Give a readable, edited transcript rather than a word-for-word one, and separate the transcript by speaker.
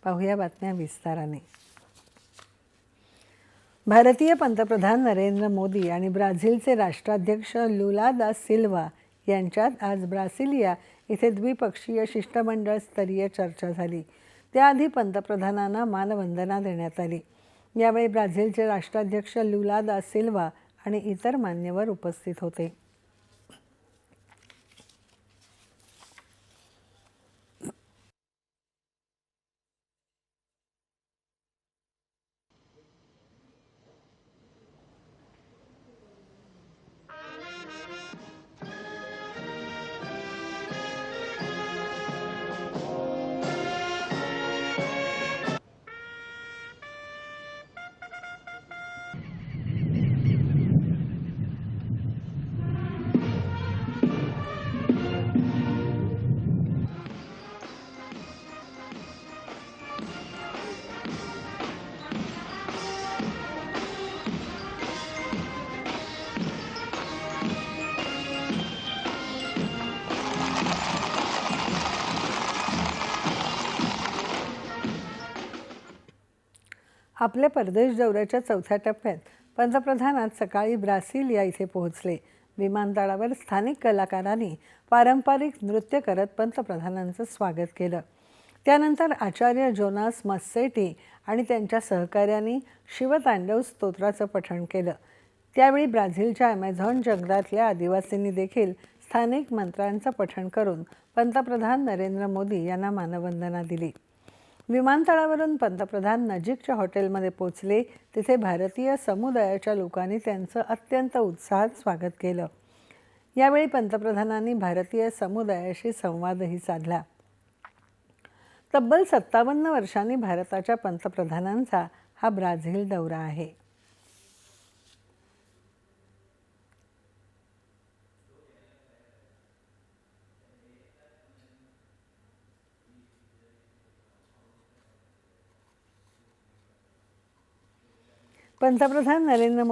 Speaker 1: पाहूया बातम्या विस्ताराने। भारतीय पंतप्रधान नरेंद्र मोदी आणि ब्राझीलचे राष्ट्राध्यक्ष लुला दा सिल्वा यांच्यात आज ब्रासिलिया इथे द्विपक्षीय शिष्टमंडळ स्तरीय चर्चा झाली। त्याआधी पंतप्रधानांना मानवंदना देण्यात आली। यावेळी ब्राझीलचे राष्ट्राध्यक्ष लुला दा सिल्वा आणि इतर मान्यवर उपस्थित होते। आपल्या परदेश दौऱ्याच्या चौथ्या टप्प्यात पंतप्रधान आज सकाळी ब्रासिलिया इथे पोहोचले। विमानतळावर स्थानिक कलाकारांनी पारंपरिक नृत्य करत पंतप्रधानांचं स्वागत केलं। त्यानंतर आचार्य जोनास मस्सेटी आणि त्यांच्या सहकाऱ्यांनी शिवतांडव स्तोत्राचं पठण केलं। त्यावेळी ब्राझीलच्या ॲमेझॉन जंगलातल्या आदिवासींनी देखील स्थानिक मंत्रांचं पठण करून पंतप्रधान नरेंद्र मोदी यांना मानवंदना दिली। विमानतळावरून पंतप्रधान नजीकच्या हॉटेलमध्ये पोहोचले। तिथे भारतीय समुदायाच्या लोकांनी त्यांचं अत्यंत उत्साहात स्वागत केलं। यावेळी पंतप्रधानांनी भारतीय समुदायाशी संवादही साधला। तब्बल 57 वर्षांनी भारताच्या पंतप्रधानांचा हा ब्राझील दौरा आहे। पंतप्रधान नरेंद्र